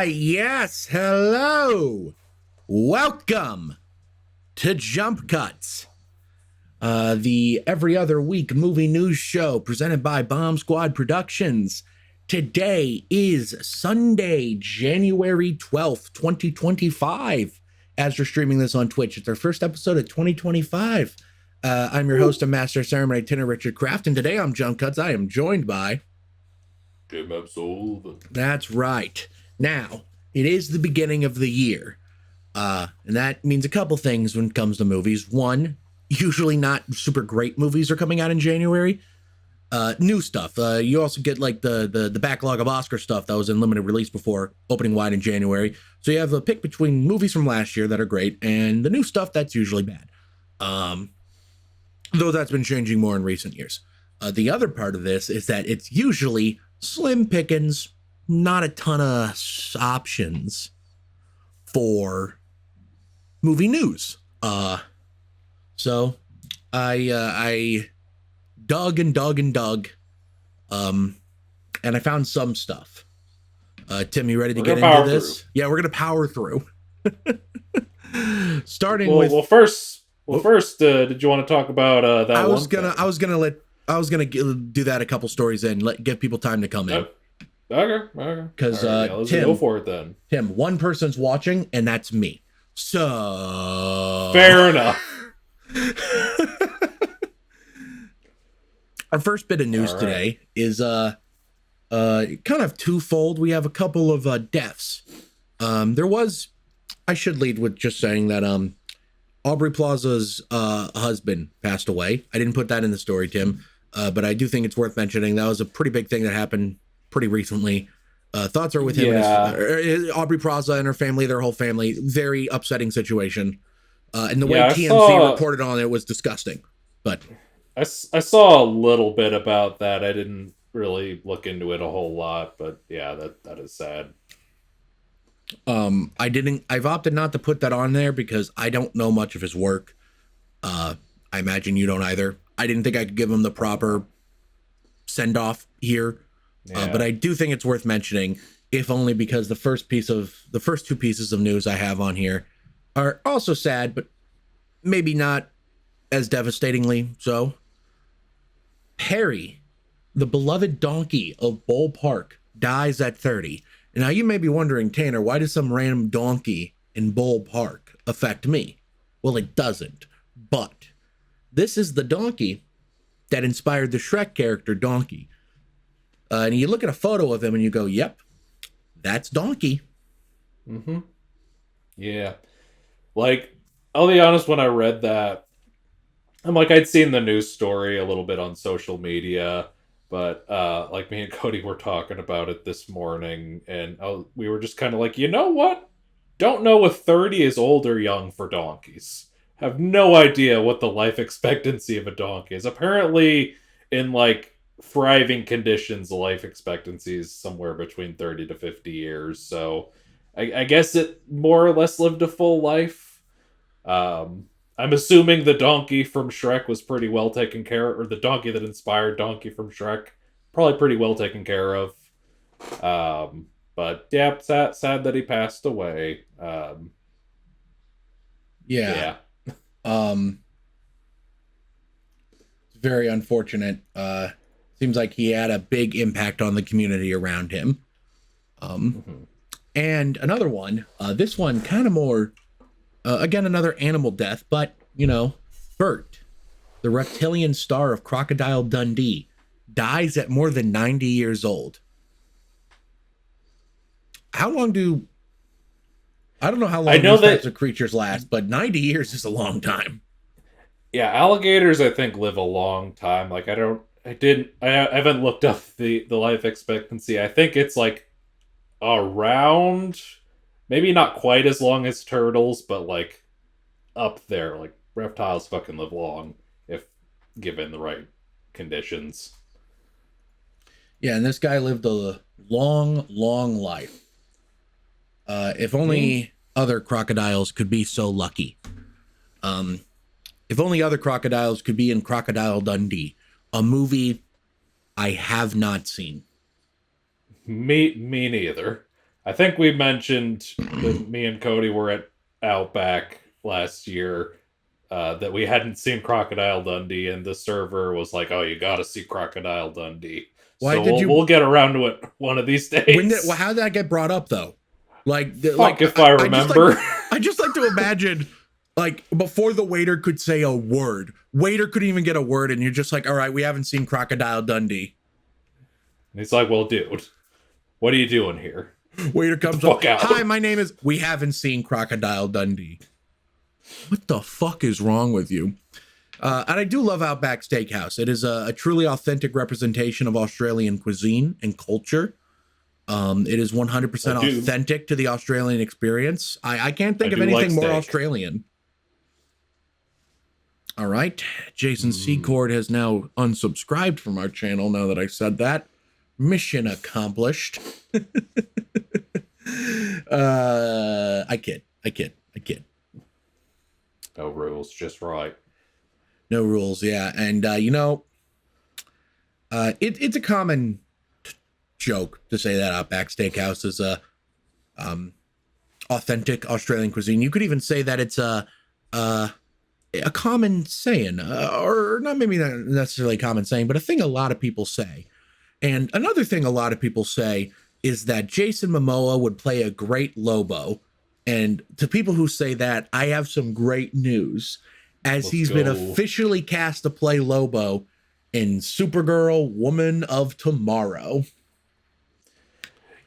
Yes, hello. Welcome to Jump Cuts, the every other week movie news show presented by Bomb Squad Productions. Today is Sunday, January 12th, 2025. As we're streaming this on Twitch, it's our first episode of 2025. I'm your host and master of ceremony, Tinner Richard Kraft, and today on Jump Cuts, I am joined by Jim Absol. That's right. Now, it is the beginning of the year, and that means a couple things when it comes to movies. One, usually not super great movies are coming out in January. New stuff. You also get like the backlog of Oscar stuff that was in limited release before opening wide in January. So you have a pick between movies from last year that are great and the new stuff that's usually bad. Though that's been changing more in recent years. The other part of this is that it's usually slim pickings, not a ton of options for movie news. So I dug and dug, and I found some stuff. Tim, you ready to get into this? Yeah, we're gonna power through. Starting with first, did you want to talk about that? I was gonna do that a couple stories in, give people time to come in. Okay. Because let's Tim, go for it then. Tim, one person's watching, and that's me. So fair enough. Our first bit of news today is kind of twofold. We have a couple of deaths. I should lead with just saying that Aubrey Plaza's husband passed away. I didn't put that in the story, Tim, but I do think it's worth mentioning. That was a pretty big thing that happened pretty recently. Thoughts are with him and Aubrey Plaza and her family, their whole family. Very upsetting situation. And the way TMZ reported on it was disgusting. But I saw a little bit about that. I didn't really look into it a whole lot, but yeah, that is sad. I've opted not to put that on there because I don't know much of his work. I imagine you don't either. I didn't think I could give him the proper send off here. But I do think it's worth mentioning, if only because the first two pieces of news I have on here are also sad, but maybe not as devastatingly so. Perry, the beloved donkey of Bull Park, dies at 30. Now you may be wondering, Tanner, why does some random donkey in Bull Park affect me? Well, it doesn't. But this is the donkey that inspired the Shrek character Donkey. And you look at a photo of him and you go, yep, that's Donkey. Mm-hmm. Yeah. Like, I'll be honest, when I read that, I'm like, I'd seen the news story a little bit on social media, but like me and Cody were talking about it this morning, and we were just kind of like, you know what? Don't know if 30 is old or young for donkeys. Have no idea what the life expectancy of a donkey is. Apparently, in like thriving conditions, the life expectancy is somewhere between 30 to 50 years. So I guess it more or less lived a full life. I'm assuming the donkey from Shrek was pretty well taken care of, or the donkey that inspired Donkey from Shrek, probably pretty well taken care of. But yeah, sad that he passed away. Yeah. Very unfortunate. Seems like he had a big impact on the community around him. And another one, this one kind of more, again, another animal death, but, Bert, the reptilian star of Crocodile Dundee, dies at more than 90 years old. I don't know how long these types of creatures last, but 90 years is a long time. Yeah, alligators, I think, live a long time. Like, I haven't looked up the life expectancy. I think it's like around, maybe not quite as long as turtles, but like up there. Like, reptiles fucking live long if given the right conditions. Yeah, and this guy lived a long, long life. If only other crocodiles could be so lucky. If only other crocodiles could be in Crocodile Dundee, a movie I have not seen. Me neither. I think we mentioned that me and Cody were at Outback last year, that we hadn't seen Crocodile Dundee, and the server was like, "Oh, you got to see Crocodile Dundee." Why So did we'll you? get around to it one of these Well, days. how did that get brought up though? Fuck if I remember. I just like to imagine, like, before the waiter could say a word, waiter couldn't even get a word, and you're just like, all right, we haven't seen Crocodile Dundee. And he's like, "Well, dude, what are you doing here? Waiter Get the comes up, fuck out." hi, my name is. We haven't seen Crocodile Dundee. What the fuck is wrong with you? And I do love Outback Steakhouse. It is a truly authentic representation of Australian cuisine and culture. It is 100% I do. authentic to the Australian experience. I can't think I of do like anything more steak. Australian. All right. Jason Secord has now unsubscribed from our channel now that I said that. Mission accomplished. I kid. No rules, just right. No rules, yeah. And, it's a common joke to say that Outback Steakhouse is a authentic Australian cuisine. You could even say that it's a common saying, or not maybe not necessarily a common saying, but a thing a lot of people say. And another thing a lot of people say is that Jason Momoa would play a great Lobo. And to people who say that, I have some great news, as he's been officially cast to play Lobo in Supergirl, Woman of Tomorrow.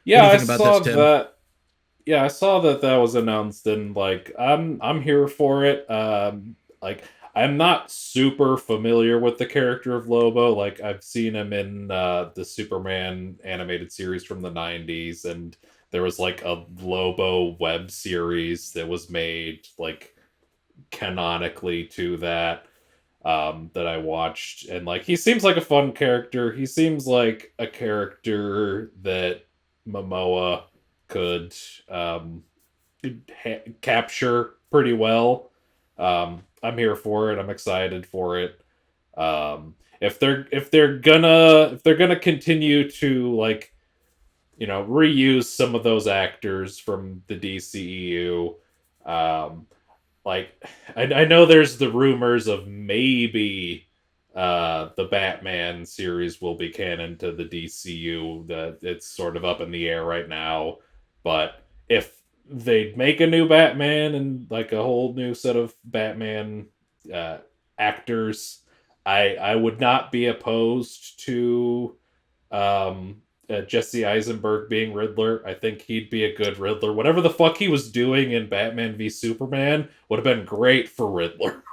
Yeah, I saw that. Yeah, I saw that was announced, and like I'm here for it. Like I'm not super familiar with the character of Lobo. Like I've seen him in the Superman animated series from the 90s, and there was like a Lobo web series that was made like canonically to that, that I watched, and like he seems like a fun character. He seems like a character that Momoa could capture pretty well. I'm here for it. I'm excited for it. If they're gonna continue to, like, reuse some of those actors from the DCEU, like I know there's the rumors of maybe the Batman series will be canon to the DCU. That it's sort of up in the air right now. But if they make a new Batman and like a whole new set of Batman actors, I would not be opposed to Jesse Eisenberg being Riddler. I think he'd be a good Riddler. Whatever the fuck he was doing in Batman v Superman would have been great for Riddler.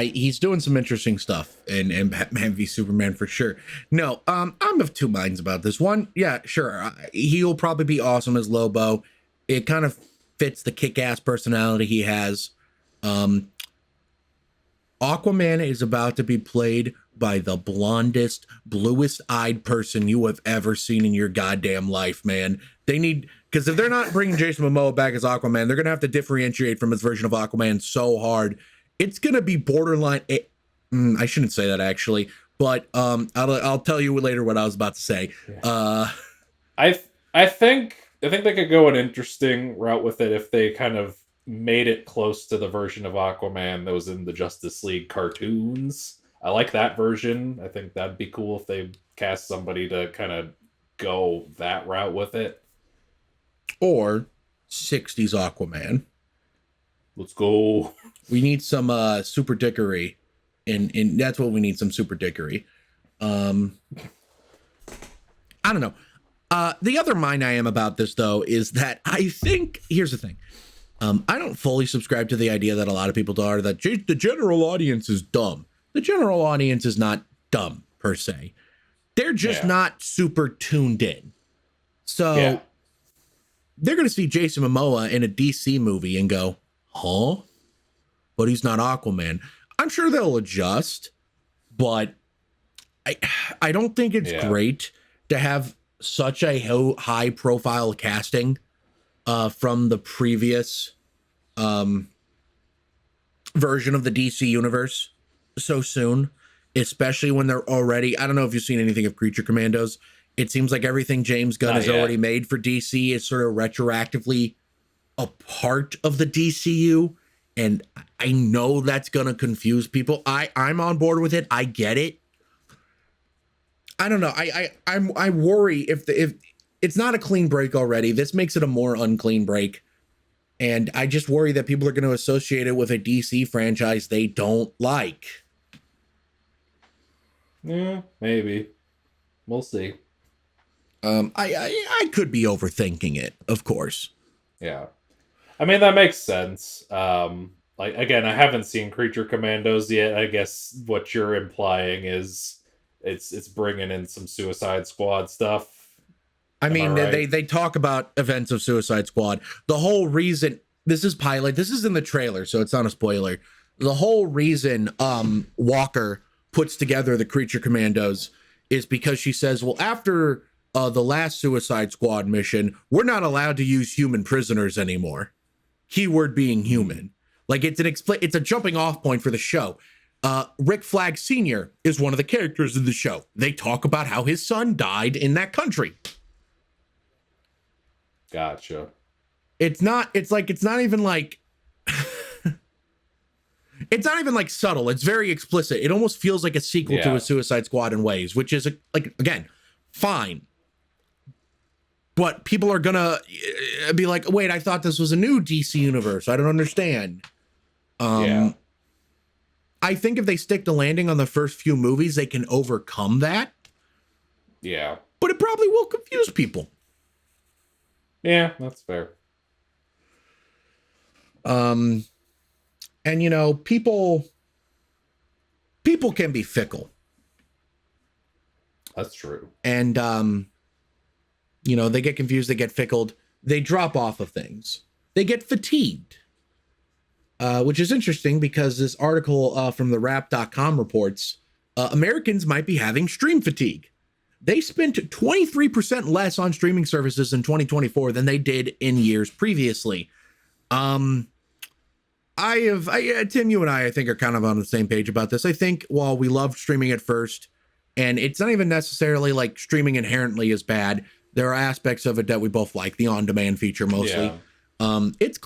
He's doing some interesting stuff in Batman v Superman for sure. No, I'm of two minds about this. One, yeah, sure, he'll probably be awesome as Lobo. It kind of fits the kick-ass personality he has. Aquaman is about to be played by the blondest, bluest-eyed person you have ever seen in your goddamn life, man. They need, because if they're not bringing Jason Momoa back as Aquaman, they're gonna have to differentiate from his version of Aquaman so hard. It's gonna be borderline. I shouldn't say that actually, but I'll tell you later what I was about to say. I think they could go an interesting route with it if they kind of made it close to the version of Aquaman that was in the Justice League cartoons. I like that version. I think that'd be cool if they cast somebody to kind of go that route with it. Or 60s Aquaman. Let's go. We need some super dickery. And that's what we need, some super dickery. I don't know. The other mind I am about this, though, is that I think, here's the thing. I don't fully subscribe to the idea that a lot of people are, that the general audience is dumb. The general audience is not dumb, per se. They're just not super tuned in. So they're going to see Jason Momoa in a DC movie and go, huh? But he's not Aquaman. I'm sure they'll adjust, but I don't think it's great to have such a high profile casting from the previous version of the DC universe so soon, especially when they're already, I don't know if you've seen anything of Creature Commandos. It seems like everything James Gunn Not has yet. already made for DC is sort of retroactively a part of the DCU. And I know that's going to confuse people. I'm on board with it. I get it. I don't know. I worry if it's not a clean break already. This makes it a more unclean break. And I just worry that people are going to associate it with a DC franchise they don't like. Yeah, maybe. We'll see. I could be overthinking it, of course. Yeah. I mean, that makes sense. Like, again, I haven't seen Creature Commandos yet. I guess what you're implying is it's bringing in some Suicide Squad stuff. I mean, right? they talk about events of Suicide Squad. The whole reason, this is pilot, this is in the trailer, so it's not a spoiler. The whole reason Walker puts together the Creature Commandos is because she says, well, after the last Suicide Squad mission, we're not allowed to use human prisoners anymore. Keyword being human. Like, it's a jumping off point for the show. Rick Flag Sr. is one of the characters in the show. They talk about how his son died in that country. Gotcha. It's not even like it's not even like subtle. It's very explicit. It almost feels like a sequel to a Suicide Squad in ways, which is like, again, fine. But people are gonna be like, wait, I thought this was a new DC universe. I don't understand. I think if they stick to landing on the first few movies, they can overcome that. Yeah. But it probably will confuse people. Yeah, that's fair. And you know, people can be fickle. That's true. And you know, they get confused, they get fickled, they drop off of things. They get fatigued. Which is interesting because this article from the Wrap.com reports Americans might be having stream fatigue. They spent 23% less on streaming services in 2024 than they did in years previously. Tim, you and I think, are kind of on the same page about this. I think while we loved streaming at first, and it's not even necessarily like streaming inherently is bad, there are aspects of it that we both like, the on-demand feature mostly. Yeah. It's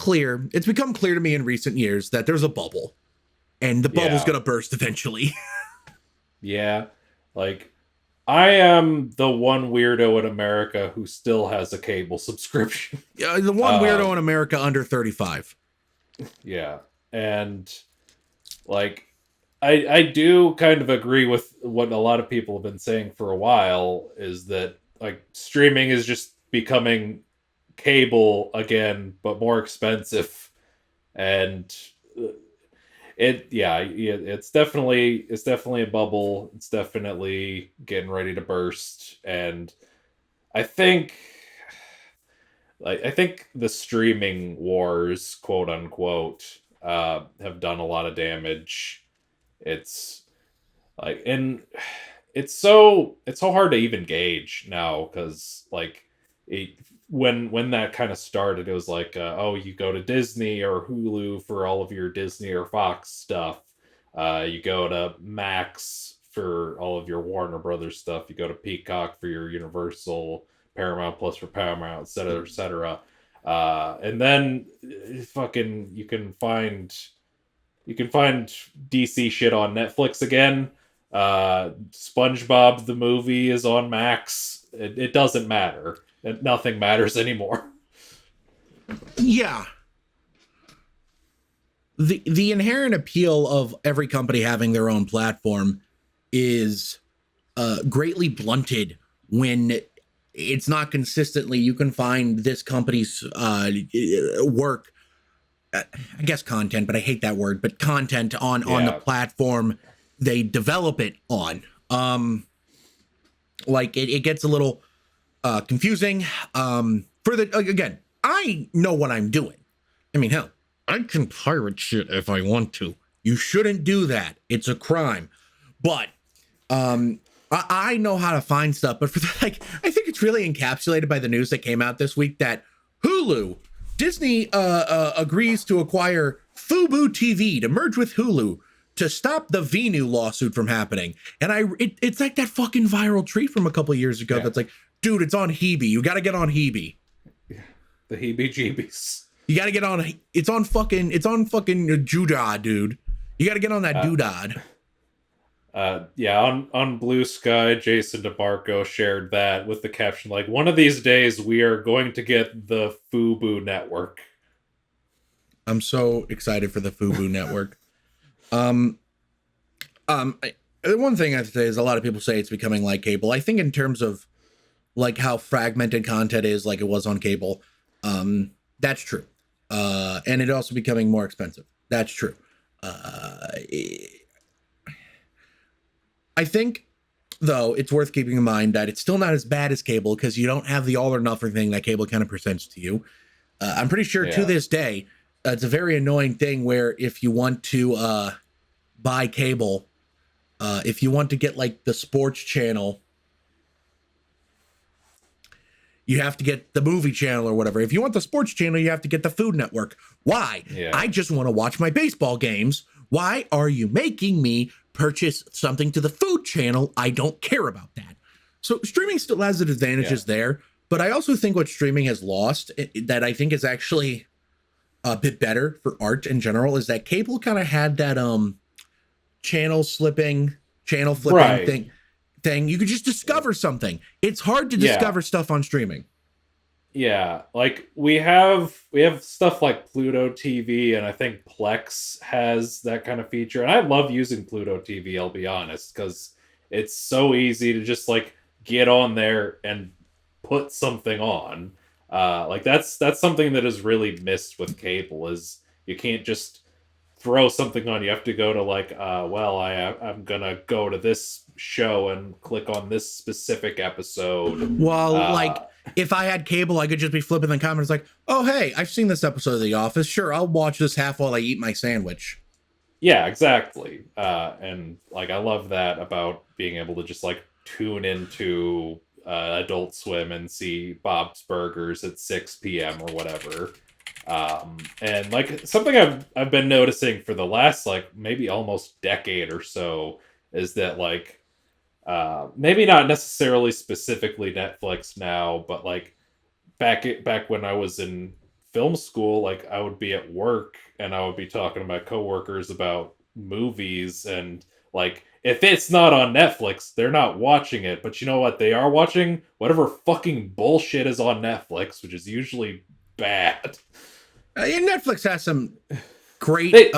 become clear to me in recent years that there's a bubble, and the bubble's gonna burst eventually. Yeah, like, I am the one weirdo in America who still has a cable subscription. The one weirdo in America under 35. Yeah, and like, I do kind of agree with what a lot of people have been saying for a while, is that like streaming is just becoming cable again, but more expensive, and it's definitely a bubble. It's definitely getting ready to burst, and I think the streaming wars, quote unquote, have done a lot of damage. It's like, and it's so hard to even gauge now, because like when that kind of started, it was like, you go to Disney or Hulu for all of your Disney or Fox stuff. You go to Max for all of your Warner Brothers stuff. You go to Peacock for your Universal, Paramount Plus for Paramount, et cetera, et cetera. And then fucking you can find DC shit on Netflix again. SpongeBob the movie is on Max. It doesn't matter. Nothing matters anymore. Yeah. The inherent appeal of every company having their own platform is greatly blunted when it's not consistently. You can find this company's work, I guess content, but I hate that word, but content on the platform they develop it on. Like it gets a little confusing. Again, I know what I'm doing. I mean, hell, I can pirate shit if I want to. You shouldn't do that. It's a crime. But I know how to find stuff. But I think it's really encapsulated by the news that came out this week that Disney agrees to acquire Fubo TV to merge with Hulu to stop the Venu lawsuit from happening. And it's like that fucking viral tweet from a couple of years ago that's like, dude, it's on Hebe. You got to get on Hebe. The heebie-jeebies. You got to get on. It's on fucking Judah, dude. You got to get on that doodad. On Blue Sky, Jason DeMarco shared that with the caption like, "One of these days we are going to get the FUBU network." I'm so excited for the FUBU network. One thing I have to say is a lot of people say it's becoming like cable. I think in terms of like how fragmented content is, like it was on cable, that's true. And it also becoming more expensive. That's true. I think, though, it's worth keeping in mind that it's still not as bad as cable because you don't have the all or nothing thing that cable kind of presents to you. I'm pretty sure to this day, it's a very annoying thing where if you want to buy cable, if you want to get like the sports channel, you have to get the movie channel or whatever. If you want the sports channel, you have to get the Food Network. Why? Yeah. I just want to watch my baseball games. Why are you making me purchase something to the Food channel? I don't care about that. So streaming still has its advantages there, but I also think what streaming has lost that I think is actually a bit better for art in general is that cable kind of had that channel flipping thing. You could just discover something. It's hard to discover stuff on streaming. Yeah, like we have stuff like Pluto TV, and I think Plex has that kind of feature. And I love using Pluto TV, I'll be honest, because it's so easy to just like get on there and put something on. Like that's something that is really missed with cable is you can't just throw something on. You have to go to like, I'm gonna go to this show and click on this specific episode. Well, like if I had cable, I could just be flipping the comments like, oh, hey, I've seen this episode of The Office. Sure, I'll watch this half while I eat my sandwich. Yeah, exactly. And like, I love that about being able to just like tune into Adult Swim and see Bob's Burgers at 6 p.m. or whatever. And like something I've been noticing for the last like maybe almost decade or so is that like maybe not necessarily specifically Netflix now, but like back when I was in film school, like I would be at work and I would be talking to my coworkers about movies, and like if it's not on Netflix, they're not watching it. But you know what? They are watching whatever fucking bullshit is on Netflix, which is usually bad. Netflix has some great. They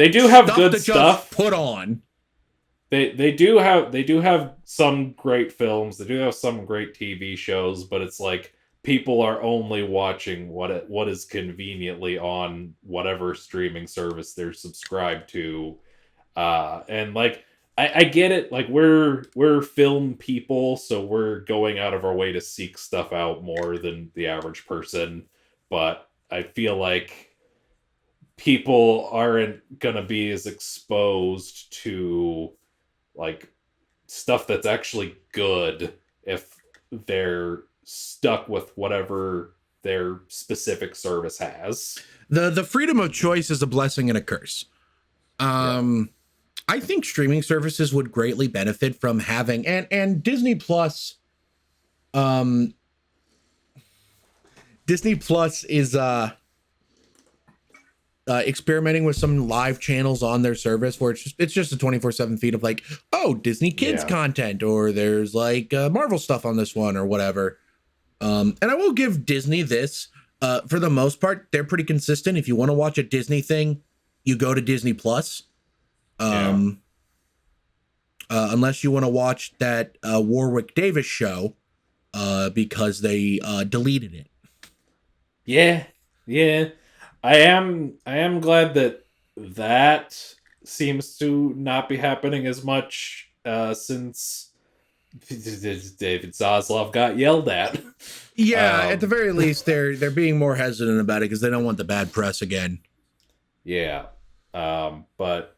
do have good stuff put on. They do have some great films. They do have some great TV shows, but it's like people are only watching what is conveniently on whatever streaming service they're subscribed to. And like I get it, like we're film people, so we're going out of our way to seek stuff out more than the average person, but I feel like people aren't gonna be as exposed to like stuff that's actually good if they're stuck with whatever their specific service has. The freedom of choice is a blessing and a curse. I think streaming services would greatly benefit from having and Disney Plus. Disney Plus is experimenting with some live channels on their service where it's just a 24/7 feed of like, oh, Disney Kids content, or there's like Marvel stuff on this one or whatever. And I will give Disney this. For the most part, they're pretty consistent. If you want to watch a Disney thing, you go to Disney Plus. Unless you want to watch that Warwick Davis show because they deleted it. Yeah. I am glad that seems to not be happening as much since David Zaslav got yelled at. Yeah, at the very least, they're being more hesitant about it because they don't want the bad press again. Yeah, but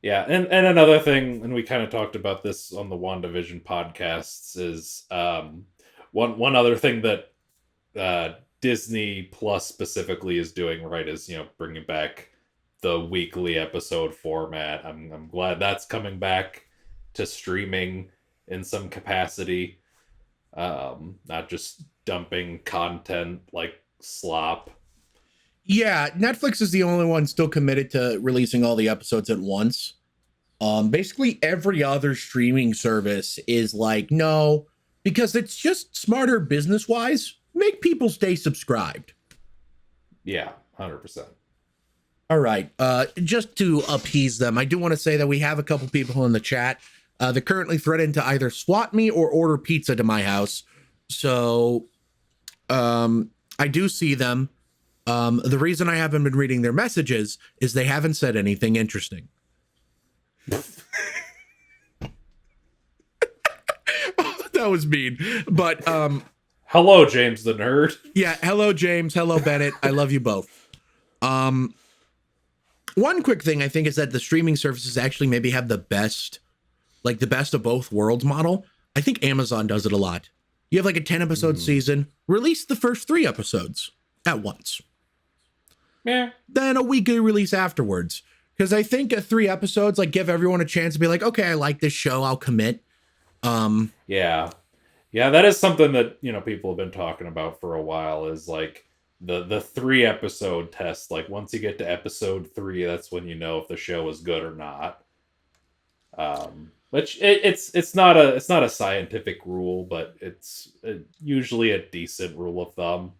yeah, and another thing, and we kind of talked about this on the WandaVision podcasts, is one other thing that Disney Plus specifically is doing right is bringing back the weekly episode format. I'm glad that's coming back to streaming in some capacity. Not just dumping content like slop. Yeah, Netflix is the only one still committed to releasing all the episodes at once. Basically every other streaming service is like, no, because it's just smarter business-wise. Make people stay subscribed. Yeah, 100%. All right. Just to appease them, I do want to say that we have a couple people in the chat. They're currently threatened to either swat me or order pizza to my house. So I do see them. The reason I haven't been reading their messages is they haven't said anything interesting. That was mean. But hello, James the nerd. Yeah, hello, James. Hello, Bennett. I love you both. One quick thing I think is that the streaming services actually maybe have the best of both worlds model. I think Amazon does it a lot. You have like a 10 episode season, release the first 3 episodes at once. Yeah. Then a weekly release afterwards. Because I think 3 episodes like give everyone a chance to be like, okay, I like this show, I'll commit. Yeah, that is something that, you know, people have been talking about for a while, is like the 3 episode test. Like once you get to episode 3, that's when you know if the show is good or not. Which it's not a scientific rule, but it's usually a decent rule of thumb.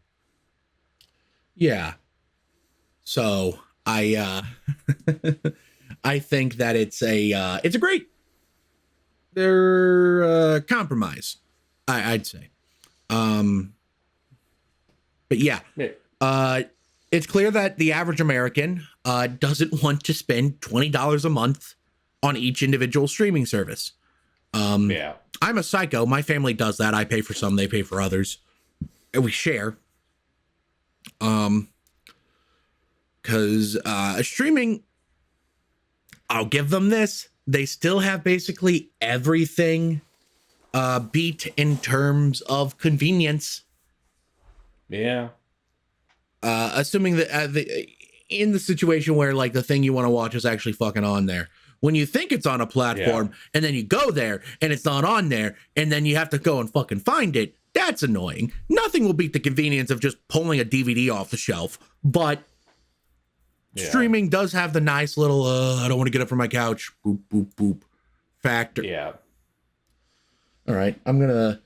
Yeah. So I I think that it's a great compromise, I'd say. But yeah. It's clear that the average American doesn't want to spend $20 a month on each individual streaming service. Yeah. I'm a psycho. My family does that. I pay for some, they pay for others. And we share. Because streaming, I'll give them this. They still have basically everything beat in terms of convenience. Yeah. Assuming that in the situation where like the thing you want to watch is actually fucking on there. When you think it's on a platform and then you go there and it's not on there and then you have to go and fucking find it, that's annoying. Nothing will beat the convenience of just pulling a DVD off the shelf, but streaming does have the nice little, I don't want to get up from my couch, boop, boop, boop factor. Yeah. All right, I'm going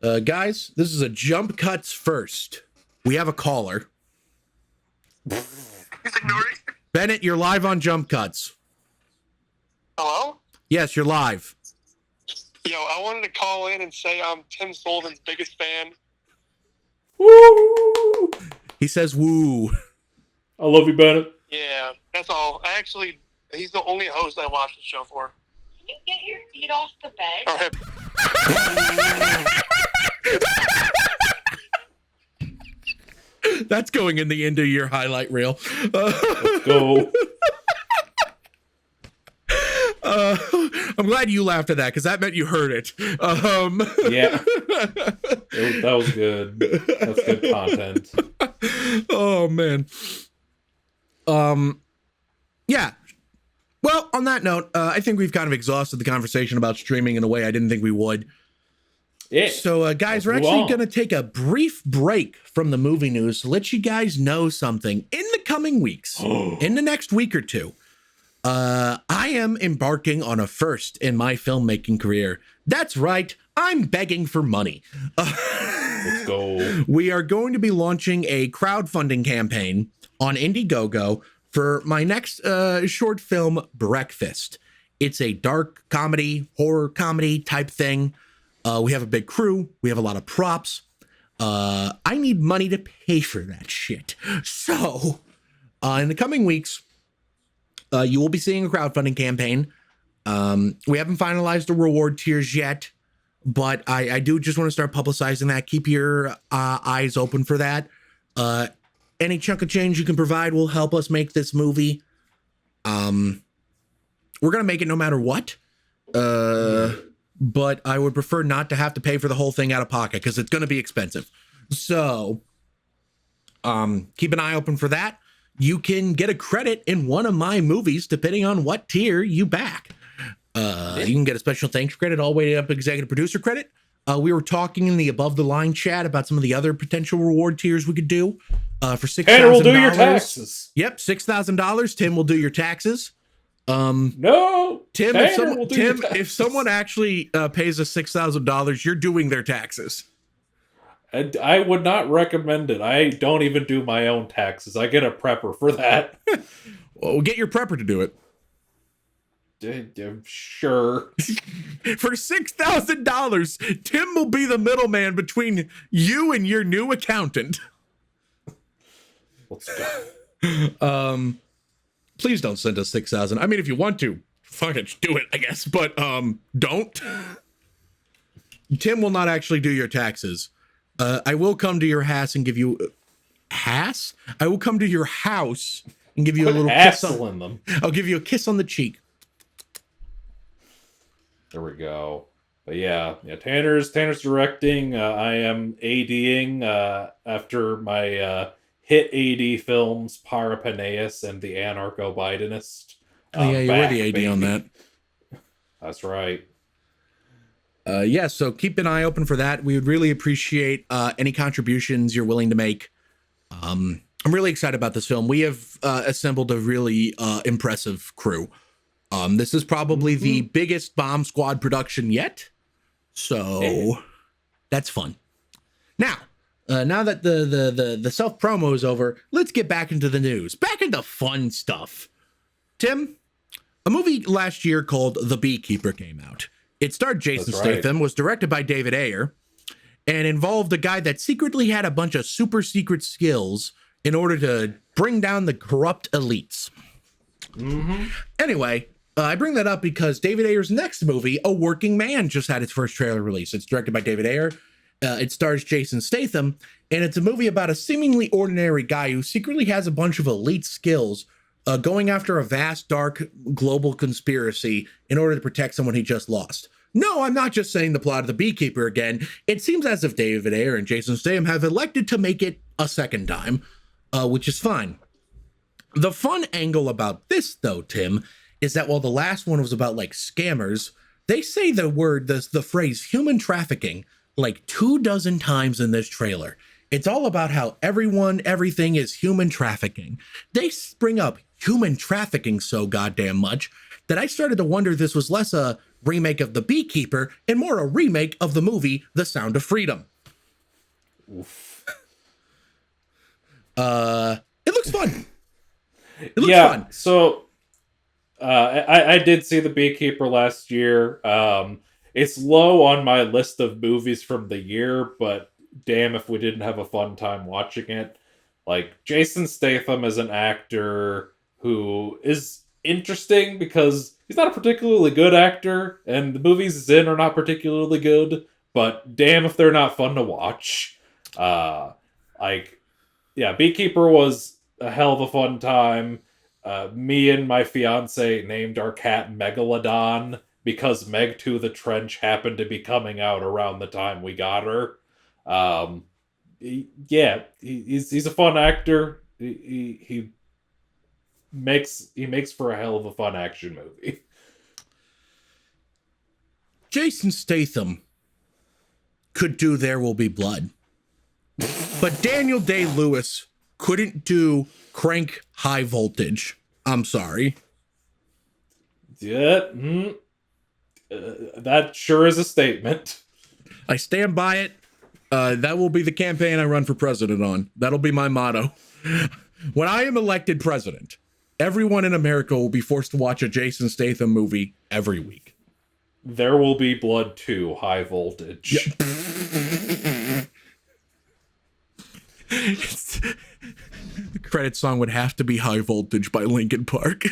to, guys, this is a Jump Cuts first. We have a caller. He's ignoring. Bennett, you're live on Jump Cuts. Hello? Yes, you're live. Yo, I wanted to call in and say I'm Tim Sullivan's biggest fan. Woo! He says woo. I love you, Bennett. Yeah, that's all. He's the only host I watch the show for. Can you get your feet off the bed? All right. That's going in the end of your highlight reel. Let's go. I'm glad you laughed at that because that meant you heard it. Yeah. That was good. That's good content. Oh, man. Yeah. Well, on that note, I think we've kind of exhausted the conversation about streaming in a way I didn't think we would. Yeah. So, guys, we're actually going to take a brief break from the movie news to let you guys know something. In the coming weeks, in the next week or two, I am embarking on a first in my filmmaking career. That's right. I'm begging for money. Let's go. We are going to be launching a crowdfunding campaign on Indiegogo for my next short film, Breakfast. It's a dark comedy, horror comedy type thing. We have a big crew. We have a lot of props. I need money to pay for that shit. So, in the coming weeks, you will be seeing a crowdfunding campaign. We haven't finalized the reward tiers yet, but I do just want to start publicizing that. Keep your eyes open for that. Any chunk of change you can provide will help us make this movie. We're going to make it no matter what. But I would prefer not to have to pay for the whole thing out of pocket because it's going to be expensive. So keep an eye open for that. you can get a credit in one of my movies depending on what tier you back. You can get a special thanks credit all the way up executive producer credit. We were talking in the above the line chat about some of the other potential reward tiers we could do. For $6,000. Tanner will do your taxes. Yep, $6,000. Tim will do your taxes. No, Tim, Tanner if someone actually pays us $6,000, you're doing their taxes. And I would not recommend it. I don't even do my own taxes. I get a prepper for that. Well, get your prepper to do it. Sure. For $6,000, Tim will be the middleman between you and your new accountant. Let's go. Please don't send us $6,000. I mean, if you want to, fucking do it, I guess. But don't. Tim will not actually do your taxes. I will come to your house and give you I will come to your house and give you a little kiss on them. I'll give you a kiss on the cheek. There we go. But yeah, Tanner's directing. I am ADing after my hit AD films Parapaneus and The Anarcho-Bidenist. Oh yeah, you were the AD on that. That's right. Yeah, so keep an eye open for that. We would really appreciate any contributions you're willing to make. I'm really excited about this film. We have assembled a really impressive crew. This is probably the biggest Bomb Squad production yet. So that's fun. Now that the self promo is over, let's get back into the news. Back into fun stuff. Tim, a movie last year called The Beekeeper came out. It starred Jason Statham, was directed by David Ayer, and involved a guy that secretly had a bunch of super secret skills in order to bring down the corrupt elites. Anyway, I bring that up because David Ayer's next movie, A Working Man, just had its first trailer release. It's directed by David Ayer. It stars Jason Statham, and it's a movie about a seemingly ordinary guy who secretly has a bunch of elite skills going after a vast, dark, global conspiracy in order to protect someone he just lost. No, I'm not just saying the plot of The Beekeeper again. It seems as if David Ayer and Jason Statham have elected to make it a second time, which is fine. The fun angle about this, though, Tim, is that while the last one was about, like, scammers, they say the phrase human trafficking like 24 times in this trailer. It's all about how everything is human trafficking. They bring up human trafficking so goddamn much that I started to wonder this was less a remake of The Beekeeper and more a remake of the movie The Sound of Freedom. Oof. It looks fun. It looks fun. So I did see The Beekeeper last year. It's low on my list of movies from the year, but damn if we didn't have a fun time watching it. Like, Jason Statham is an actor who is interesting because he's not a particularly good actor, and the movies he's in are not particularly good, but damn if they're not fun to watch. Beekeeper was a hell of a fun time. Me and my fiance named our cat Megalodon because Meg 2 the Trench happened to be coming out around the time we got her. He's a fun actor. He makes for a hell of a fun action movie. Jason Statham could do There Will Be Blood, but Daniel Day-Lewis couldn't do Crank High Voltage. I'm sorry. Yeah, that sure is a statement. I stand by it. That will be the campaign I run for president on. That'll be my motto. When I am elected president, everyone in America will be forced to watch a Jason Statham movie every week. There Will Be Blood 2, High Voltage. Yep. The credit song would have to be High Voltage by Linkin Park.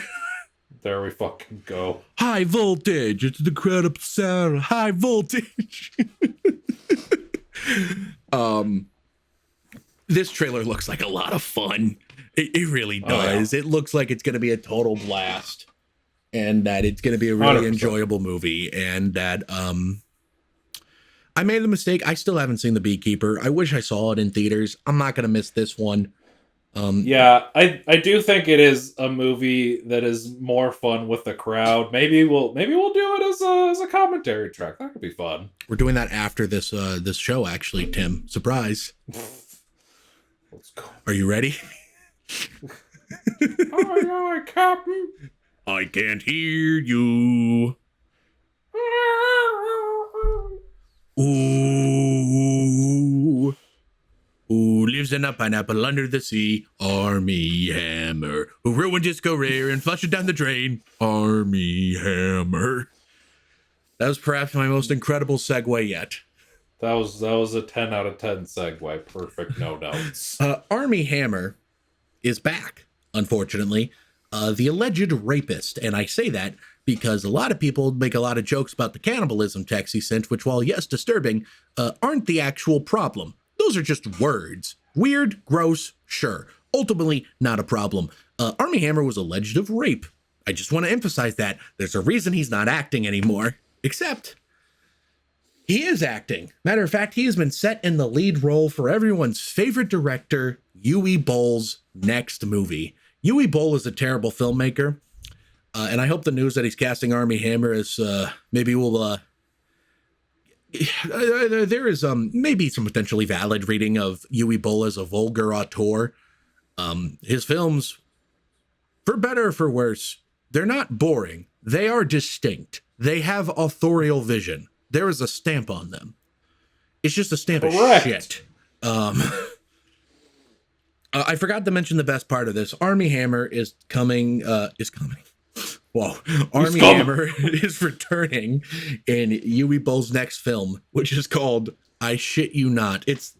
There we fucking go. High voltage. It's the incredible sound of high voltage. This trailer looks like a lot of fun. It really does. It looks like it's going to be a total blast, and that it's going to be a really 100%. Enjoyable movie. And that I made the mistake. I still haven't seen The Beekeeper. I wish I saw it in theaters. I'm not going to miss this one. Yeah, I do think it is a movie that is more fun with the crowd. Maybe we'll do it as a commentary track. That could be fun. We're doing that after this this show, actually, Tim. Surprise. Let's go. Are you ready? Aye, aye, Captain. I can't hear you. Ooh. Who lives in a pineapple under the sea? Army Hammer. Who ruined Disco Rare and flushed it down the drain? Army Hammer. That was perhaps my most incredible segue yet. That was a 10 out of 10 segue. Perfect, no notes. Army Hammer is back, unfortunately. The alleged rapist. And I say that because a lot of people make a lot of jokes about the cannibalism text he sent, which, while yes, disturbing, aren't the actual problem. Those are just words. Weird, gross, sure. Ultimately, not a problem. Army Hammer was alleged of rape. I just want to emphasize that. There's a reason he's not acting anymore. Except, he is acting. Matter of fact, he has been set in the lead role for everyone's favorite director, Uwe Boll's next movie. Uwe Boll is a terrible filmmaker. And I hope the news that he's casting Army Hammer is maybe will... there is maybe some potentially valid reading of Uwe Boll as a vulgar auteur. His films, for better or for worse, they're not boring. They are distinct. They have authorial vision. There is a stamp on them. It's just a stamp Correct. of shit. I forgot to mention the best part of this. Army Hammer is coming. Whoa. Army Hammer is returning in Uwe Boll's next film, which is called I Shit You Not. It's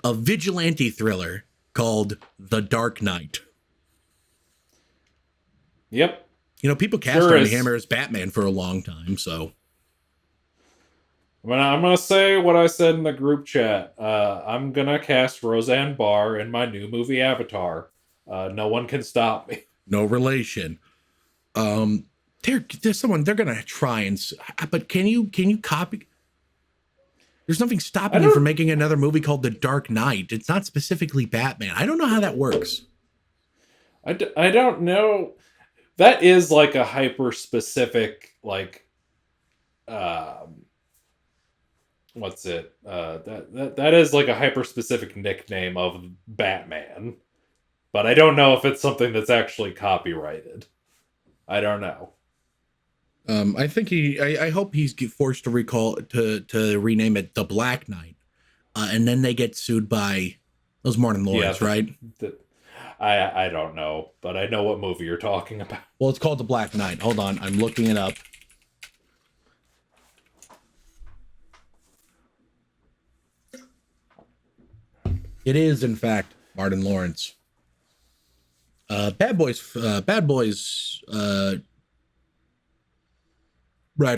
a vigilante thriller called The Dark Knight. Yep. You know, people cast Army Hammer as Batman for a long time, so. I'm gonna say what I said in the group chat. I'm gonna cast Roseanne Barr in my new movie Avatar. No one can stop me. No relation. There's someone they're gonna try and, but can you copy? There's nothing stopping you from making another movie called The Dark Knight. It's not specifically Batman. I don't know how that works. I don't know. That is like a hyper specific, like, what's it? That is like a hyper specific nickname of Batman, but I don't know if it's something that's actually copyrighted. I don't know. I think I hope he's forced to rename it The Black Knight, and then they get sued by those Martin Lawrence, right? I don't know, but I know what movie you're talking about. Well, it's called The Black Knight. Hold on, I'm looking it up. It is, in fact, Martin Lawrence. Bad Boys Ride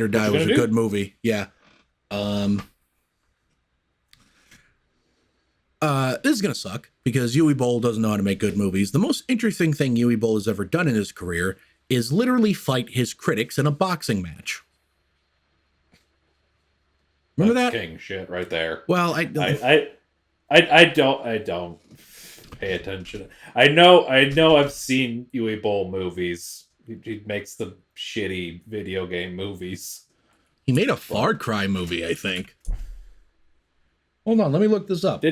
or Die was a good movie. Yeah. This is going to suck because Uwe Boll doesn't know how to make good movies. The most interesting thing Uwe Boll has ever done in his career is literally fight his critics in a boxing match. Remember that? King shit right there. Well, I don't pay attention. I know I've seen Uwe Boll movies. He makes the shitty video game movies. He made a Far Cry movie, I think. Hold on, let me look this up.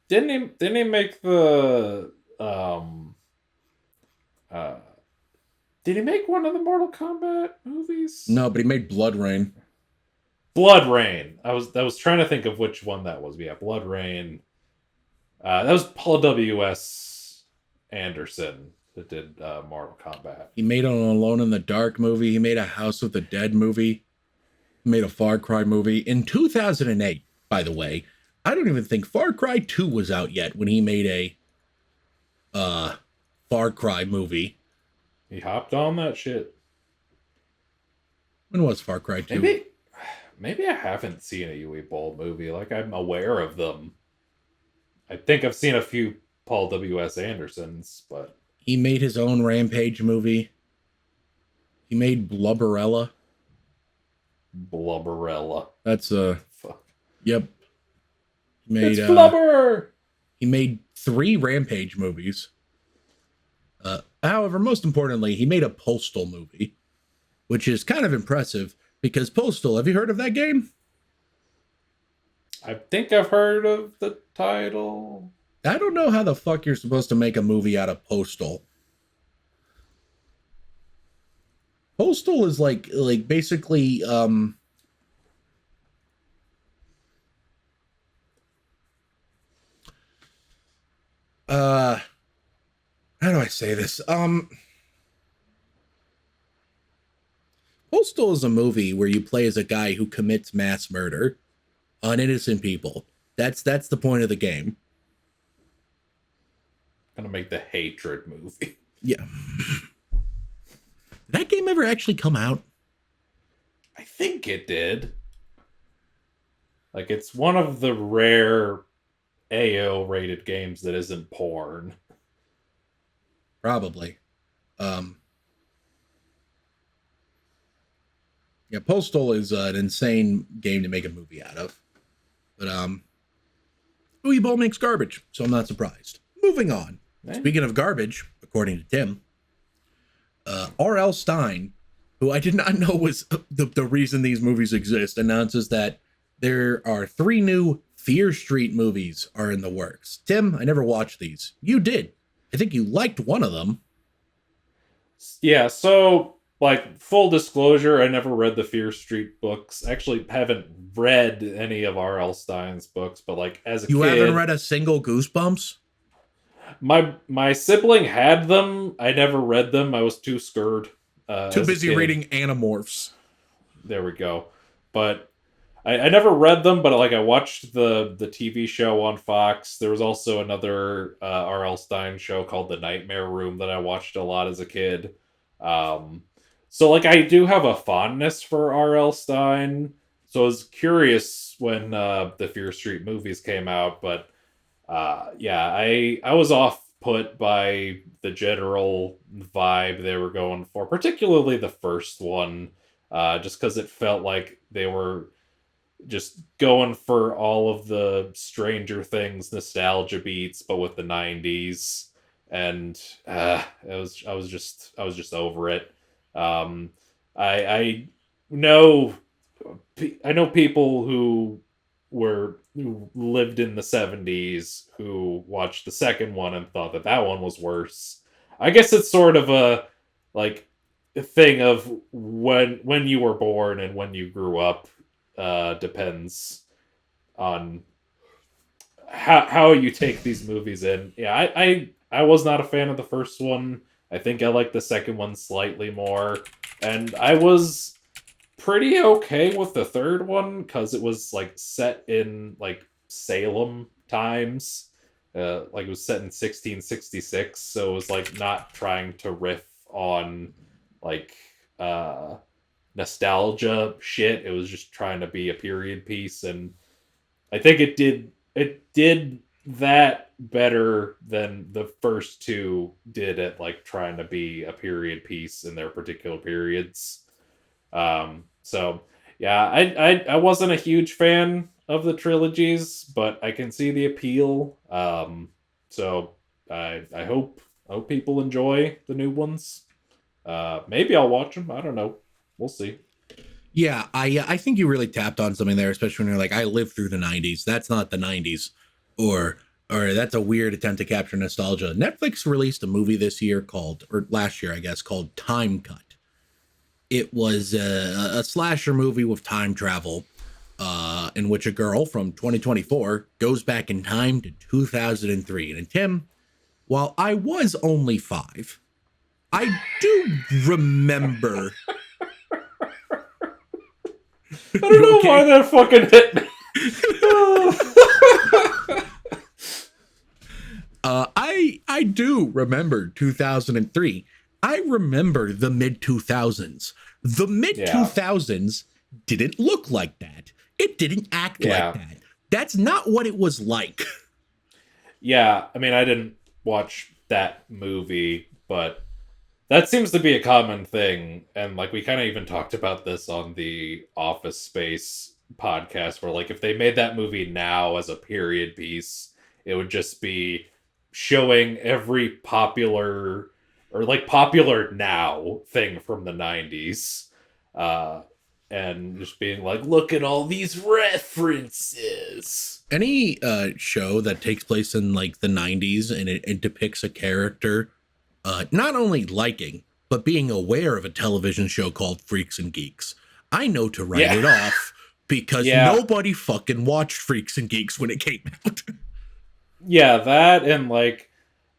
Didn't he make the did he make one of the Mortal Kombat movies? No, but he made Blood Rain. Blood Rain. I was trying to think of which one that was. Yeah, Blood Rain. That was Paul W.S. Anderson that did Mortal Kombat. He made an Alone in the Dark movie. He made a House of the Dead movie. He made a Far Cry movie. In 2008, by the way, I don't even think Far Cry 2 was out yet when he made a Far Cry movie. He hopped on that shit. When was Far Cry 2? Maybe I haven't seen a Uwe Boll movie. Like, I'm aware of them. I think I've seen a few Paul W.S. Andersons, but... He made his own Rampage movie. He made Blubberella. Blubberella. That's Fuck. Yep. He made, it's Blubber! He made 3 Rampage movies. However, most importantly, he made a Postal movie, which is kind of impressive because Postal, have you heard of that game? I think I've heard of the title. I don't know how the fuck you're supposed to make a movie out of Postal. Postal is like basically how do I say this? Postal is a movie where you play as a guy who commits mass murder on innocent people. That's the point of the game. Gonna make the hatred movie. Yeah. Did that game ever actually come out? I think it did. Like, it's one of the rare AO rated games that isn't porn. Probably. Yeah, Postal is an insane game to make a movie out of. But Louis Ball makes garbage, so I'm not surprised. Moving on. Speaking of garbage, according to Tim, R.L. Stine, who I did not know was the reason these movies exist, announces that there are 3 new Fear Street movies are in the works. Tim, I never watched these. You did. I think you liked one of them. Yeah, so, like, full disclosure, I never read the Fear Street books. Actually, haven't read any of R.L. Stine's books, but, like, as a kid... You haven't read a single Goosebumps? My sibling had them. I never read them. I was too scared. Too busy reading Animorphs. There we go. But I never read them, but like I watched the TV show on Fox. There was also another R.L. Stine show called The Nightmare Room that I watched a lot as a kid. So like I do have a fondness for R.L. Stine. So I was curious when the Fear Street movies came out, but yeah, I was off put by the general vibe they were going for, particularly the first one, just because it felt like they were just going for all of the Stranger Things nostalgia beats, but with the 90s, and I was just over it. I know people who lived in the 70s who watched the second one and thought that one was worse. I guess it's sort of a like a thing of when you were born and when you grew up, depends on how you take these movies in. Yeah, I was not a fan of the first one. I think I liked the second one slightly more, and I was pretty okay with the third one because it was like set in like Salem times. Like it was set in 1666, so it was like not trying to riff on like nostalgia shit. It was just trying to be a period piece, and I think it did that better than the first two did at like trying to be a period piece in their particular periods. So yeah, I wasn't a huge fan of the trilogies, but I can see the appeal. So I hope people enjoy the new ones. Maybe I'll watch them. I don't know. We'll see. Yeah, I think you really tapped on something there, especially when you're like, I lived through the 90s. That's not the 90s. Or that's a weird attempt to capture nostalgia. Netflix released a movie this year last year, I guess, called Time Cut. It was a slasher movie with time travel, in which a girl from 2024 goes back in time to 2003. And Tim, while I was only 5, I do remember. I don't know why that fucking hit me. I do remember 2003. I remember the mid-2000s. The mid-2000s didn't look like that. It didn't act like that. That's not what it was like. Yeah, I mean, I didn't watch that movie, but that seems to be a common thing. And like we kind of even talked about this on the Office Space podcast, where like if they made that movie now as a period piece, it would just be showing every popular or like popular now thing from the 90s. And just being like, look at all these references. Any show that takes place in like the 90s and it depicts a character not only liking, but being aware of a television show called Freaks and Geeks, I know to write it off because nobody fucking watched Freaks and Geeks when it came out. Yeah, that and like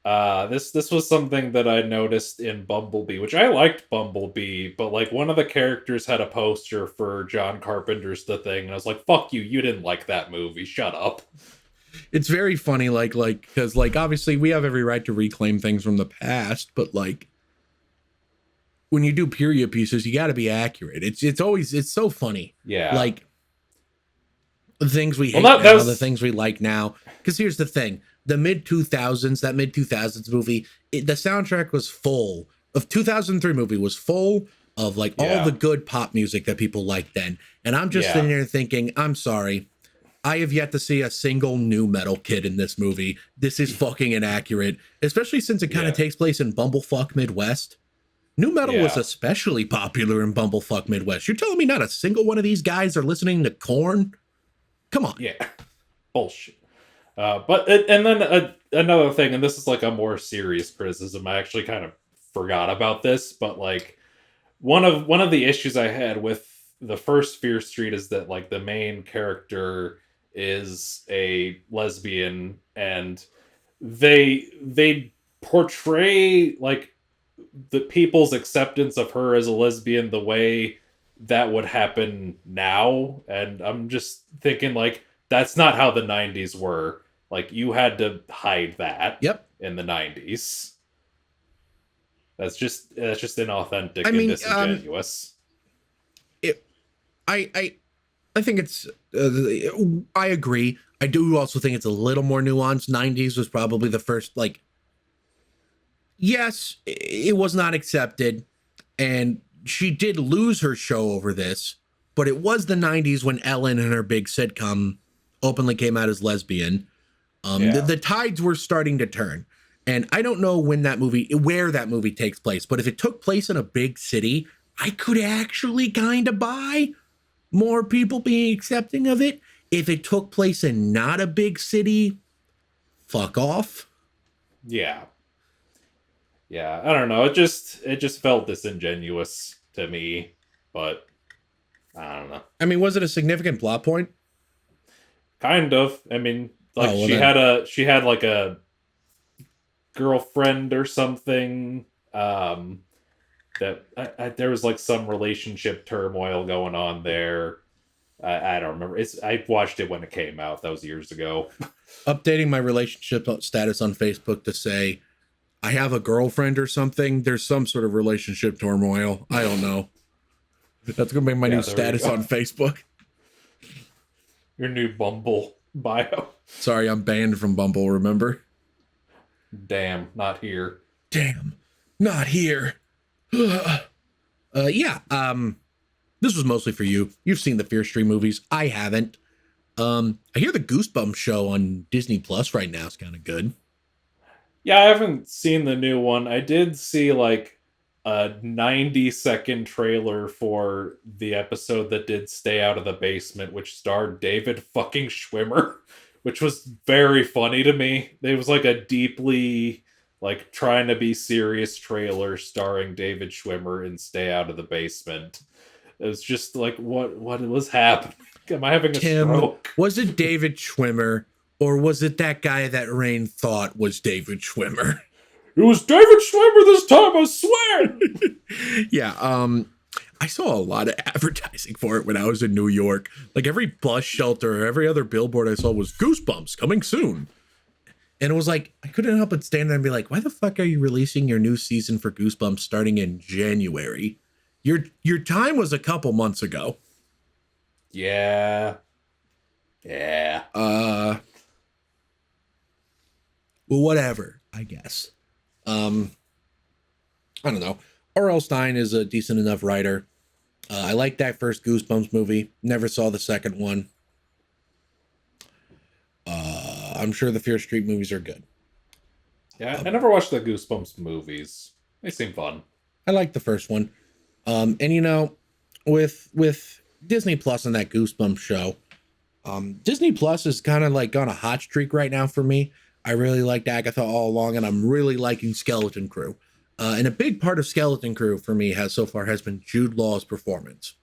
this was something that I noticed in Bumblebee, which I liked Bumblebee, but like one of the characters had a poster for John Carpenter's The Thing, and I was like, fuck you, you didn't like that movie, shut up. It's very funny, like because like obviously we have every right to reclaim things from the past, but like when you do period pieces, you got to be accurate. It's so funny. Yeah, like the things we hate now, the things we like now. Because here's the thing: the mid 2000s, that mid 2000s movie, the soundtrack was full of 2003 movie was full of like all the good pop music that people liked then. And I'm just sitting there thinking, I'm sorry, I have yet to see a single new metal kid in this movie. This is fucking inaccurate, especially since it kind of takes place in Bumblefuck Midwest. New metal was especially popular in Bumblefuck Midwest. You're telling me not a single one of these guys are listening to Korn? Come on. Yeah. Bullshit. And then another thing, and this is like a more serious criticism. I actually kind of forgot about this, but like one of the issues I had with the first Fear Street is that like the main character is a lesbian, and they portray like the people's acceptance of her as a lesbian the way that would happen now, and I'm just thinking like that's not how the 90s were. Like you had to hide that in the 90s. That's just inauthentic and disingenuous. I think it's I agree. I do also think it's a little more nuanced. 90s was probably the first, like, yes, it was not accepted, and she did lose her show over this, but it was the 90s when Ellen and her big sitcom openly came out as lesbian. The tides were starting to turn, and I don't know where that movie takes place, but if it took place in a big city, I could actually kind of buy more people being accepting of it. If it took place in not a big city, fuck off. Yeah, I don't know. It just felt disingenuous to me, but I don't know. I mean, was it a significant plot point? Kind of. I mean, like she had like a girlfriend or something. That there was like some relationship turmoil going on there. I don't remember. I watched it when it came out. That was years ago. Updating my relationship status on Facebook to say I have a girlfriend or something. There's some sort of relationship turmoil. I don't know. That's gonna be my new status on Facebook. Your new Bumble bio. Sorry, I'm banned from Bumble. Remember? Damn, not here. Damn, not here. This was mostly for you. You've seen the Fear Street movies. I haven't. I hear the Goosebumps show on Disney Plus right now is kind of good. Yeah, I haven't seen the new one. I did see like a 90-second trailer for the episode that did Stay Out of the Basement, which starred David fucking Schwimmer, which was very funny to me. It was like a deeply like trying to be serious trailer starring David Schwimmer in Stay Out of the Basement. It was just like, what was happening? Am I having a stroke? Was it David Schwimmer, or was it that guy that Rain thought was David Schwimmer? It was David Schwimmer this time, I swear! Yeah, I saw a lot of advertising for it when I was in New York. Like every bus shelter, every other billboard I saw was Goosebumps coming soon. And it was like, I couldn't help but stand there and be like, why the fuck are you releasing your new season for Goosebumps starting in January? Your time was a couple months ago. Yeah. Well, whatever, I guess. I don't know. R.L. Stine is a decent enough writer. I like that first Goosebumps movie. Never saw the second one. I'm sure the Fear Street movies are good. Yeah, I never watched the Goosebumps movies. They seem fun. I like the first one. And you know, with Disney Plus and that Goosebumps show, Disney Plus is kind of like on a hot streak right now for me. I really liked Agatha all along, and I'm really liking Skeleton Crew. And a big part of Skeleton Crew for me has been Jude Law's performance.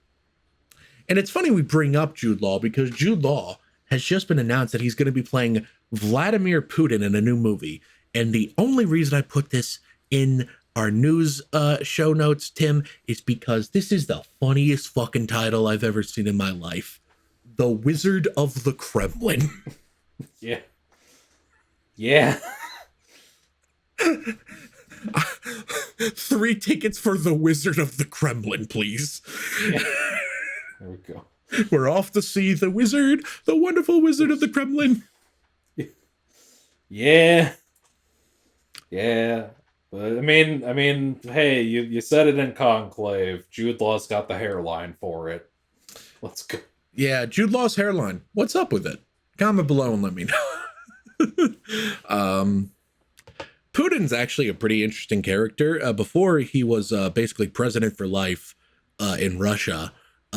And it's funny we bring up Jude Law because Jude Law has just been announced that he's going to be playing Vladimir Putin in a new movie. And the only reason I put this in our news show notes, Tim, is because this is the funniest fucking title I've ever seen in my life. The Wizard of the Kremlin. Yeah. Yeah. 3 tickets for The Wizard of the Kremlin, please. Yeah. There we go. We're off to see the wizard, the wonderful Wizard of the Kremlin. Yeah. Yeah. But I mean, hey, you said it in Conclave. Jude Law's got the hairline for it. Let's go. Yeah, Jude Law's hairline. What's up with it? Comment below and let me know. Putin's actually a pretty interesting character. Before he was basically president for life in Russia,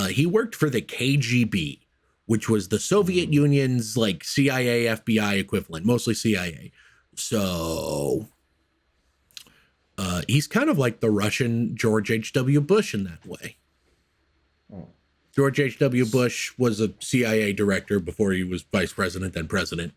he worked for the KGB, which was the Soviet Union's like CIA, FBI equivalent, mostly CIA. So he's kind of like the Russian George H.W. Bush in that way. Oh. George H.W. Bush was a CIA director before he was vice president, then president.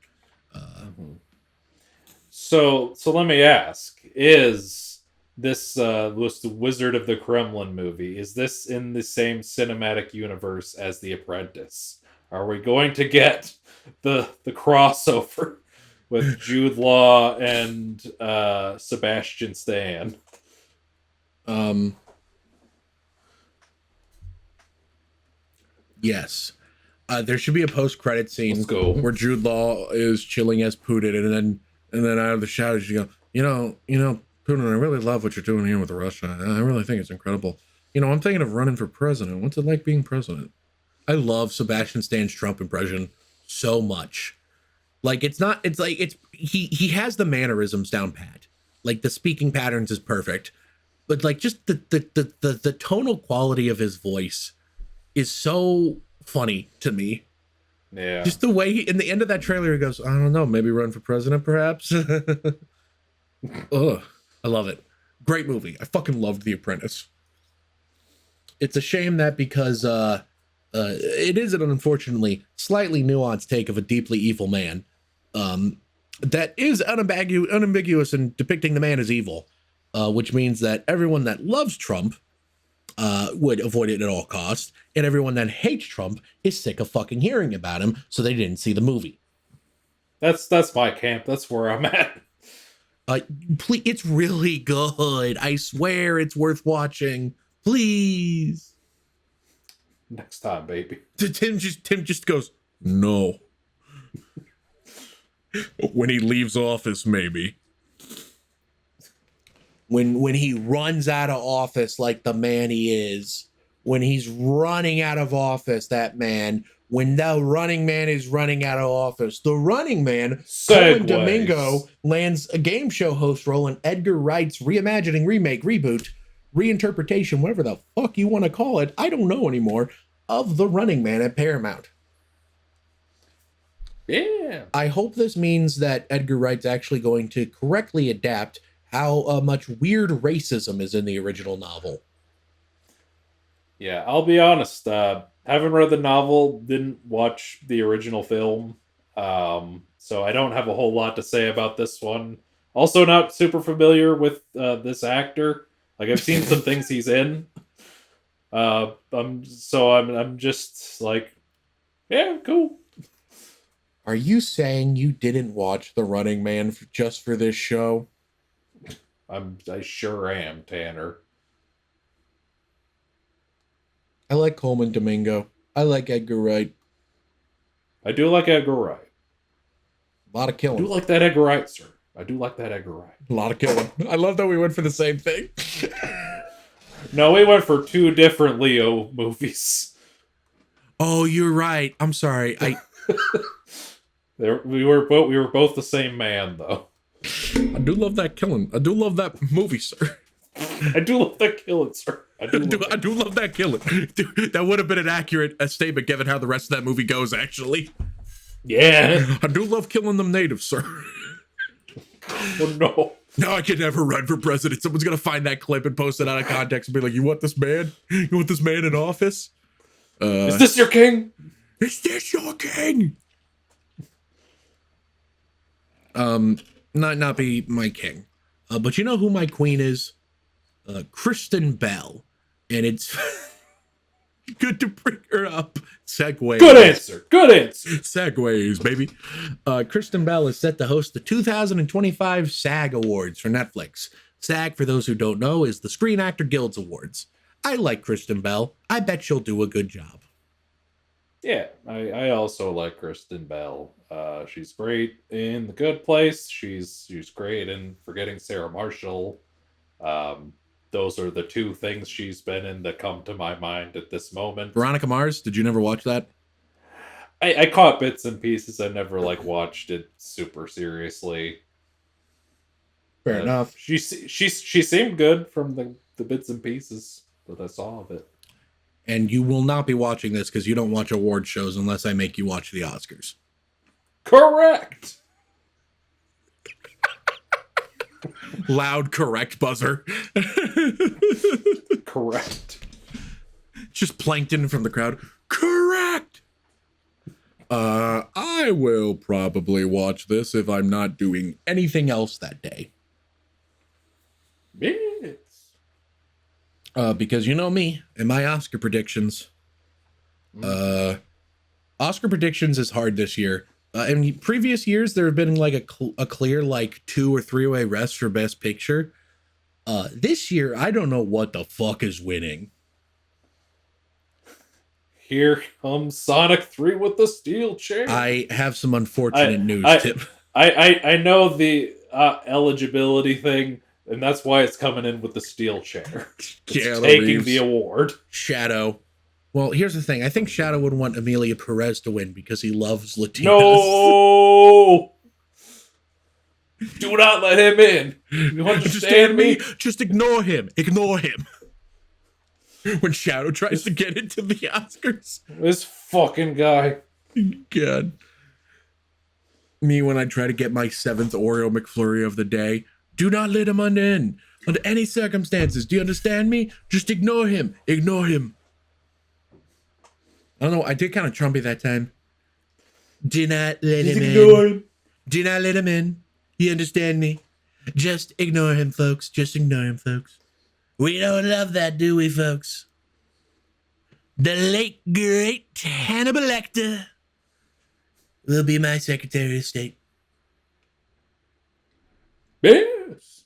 So let me ask, is this was the Wizard of the Kremlin movie, is this in the same cinematic universe as The Apprentice? Are we going to get the crossover with Jude Law and Sebastian Stan? Yes. There should be a post-credit scene Let's go. where Jude Law is chilling as Putin, and then out of the shadows you go, you know, Putin, I really love what you're doing here with Russia. I really think it's incredible. You know, I'm thinking of running for president. What's it like being president? I love Sebastian Stan's Trump impression so much. Like he has the mannerisms down pat. Like the speaking patterns is perfect. But like just the tonal quality of his voice is so funny to me. Yeah. Just the way in the end of that trailer, he goes, I don't know, maybe run for president, perhaps. Ugh, I love it. Great movie. I fucking loved The Apprentice. It's a shame that because it is an unfortunately slightly nuanced take of a deeply evil man that is unambiguous in depicting the man as evil, which means that everyone that loves Trump would avoid it at all costs, and everyone that hates Trump is sick of fucking hearing about him, so they didn't see the movie. That's my camp. That's where I'm at. Please, it's really good. I swear it's worth watching. Please. Next time, baby. Tim just goes, no. When he leaves office, maybe. When he runs out of office like the man he is, when he's running out of office, that man, when the running man is running out of office, the running man, Colin Domingo, lands a game show host role in Edgar Wright's reimagining, remake, reboot, reinterpretation, whatever the fuck you want to call it, I don't know anymore, of The Running Man at Paramount. Yeah. I hope this means that Edgar Wright's actually going to correctly adapt how much weird racism is in the original novel. Yeah, I'll be honest. Haven't read the novel, didn't watch the original film, so I don't have a whole lot to say about this one. Also, not super familiar with this actor. Like I've seen some things he's in. I'm just like, yeah, cool. Are you saying you didn't watch The Running Man just for this show? I sure am, Tanner. I like Coleman Domingo. I like Edgar Wright. I do like Edgar Wright. A lot of I killing. do like that Edgar Wright, sir. I do like that Edgar Wright. A lot of killing. I love that we went for the same thing. No, we went for 2 different Leo movies. Oh, you're right. I'm sorry. We were both the same man, though. I do love that killing. I do love that movie, sir. I do love that killing, sir. I do love that killing. Dude, that would have been an accurate statement given how the rest of that movie goes, actually. Yeah. I do love killing them natives, sir. Oh, no. No, I can never run for president. Someone's going to find that clip and post it out of context and be like, you want this man? You want this man in office? Is this your king? Is this your king? Not be my king. But you know who my queen is? Kristen Bell. And it's good to bring her up. Segues. Good answer. Segues, baby. Kristen Bell is set to host the 2025 SAG Awards for Netflix. SAG, for those who don't know, is the Screen Actor Guild's Awards. I like Kristen Bell. I bet she'll do a good job. Yeah, I also like Kristen Bell. She's great in The Good Place. She's great in Forgetting Sarah Marshall. Those are the two things she's been in that come to my mind at this moment. Veronica Mars, did you never watch that? I caught bits and pieces. I never watched it super seriously. Fair enough. She seemed good from the bits and pieces that I saw of it. And you will not be watching this because you don't watch award shows unless I make you watch the Oscars. Correct. Loud correct buzzer. Correct. Just plankton from the crowd. Correct. I will probably watch this if I'm not doing anything else that day. Yes. Because you know me and my Oscar predictions. Oscar predictions is hard this year. In previous years, there have been a clear 2 or 3 way rest for Best Picture. This year, I don't know what the fuck is winning. Here comes Sonic 3 with the steel chair. I have some unfortunate news, Tim. I know the eligibility thing, and that's why it's coming in with the steel chair. It's taking Reeves. The award. Shadow. Well, here's the thing. I think Shadow would want Emilia Perez to win because he loves Latinas. No! Do not let him in. You understand me? Just ignore him. Ignore him. When Shadow tries to get into the Oscars. This fucking guy. God. Me when I try to get my 7th Oreo McFlurry of the day. Do not let him in. Under any circumstances. Do you understand me? Just ignore him. Ignore him. I don't know. I did kind of Trumpy that time. Do not let him in. Do not let him in. You understand me? Just ignore him, folks. Just ignore him, folks. We don't love that, do we, folks? The late, great Hannibal Lecter will be my Secretary of State. Yes.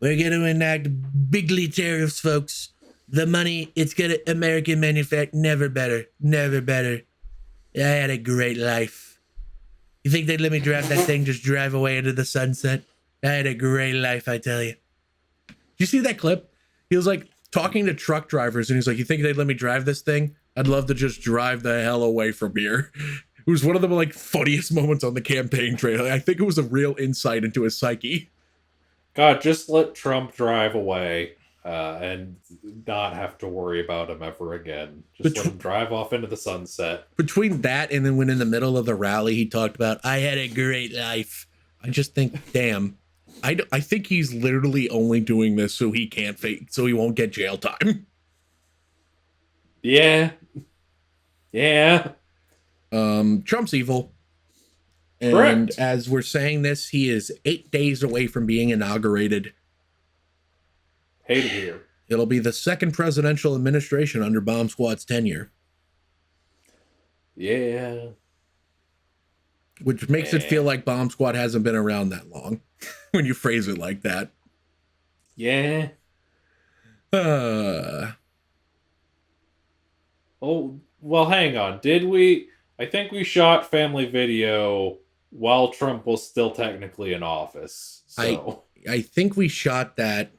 We're going to enact bigly tariffs, folks. The money, it's going to American manufacture. Never better. Never better. I had a great life. You think they'd let me drive that thing, just drive away into the sunset? I had a great life, I tell you. You see that clip? He was talking to truck drivers, and he's like, you think they'd let me drive this thing? I'd love to just drive the hell away from here. It was one of the funniest moments on the campaign trail. I think it was a real insight into his psyche. God, just let Trump drive away. And not have to worry about him ever again. Just let him drive off into the sunset. Between that and then when in the middle of the rally he talked about, I had a great life. I just think, damn. I think he's literally only doing this so he can't so he won't get jail time. Yeah. Yeah. Trump's evil. And correct. As we're saying this, he is 8 days away from being inaugurated. Hate it here. It'll be the second presidential administration under Bomb Squad's tenure. Yeah. Which makes it feel like Bomb Squad hasn't been around that long when you phrase it like that. Yeah. Oh, well, hang on. Did we? I think we shot family video while Trump was still technically in office. So I think we shot that.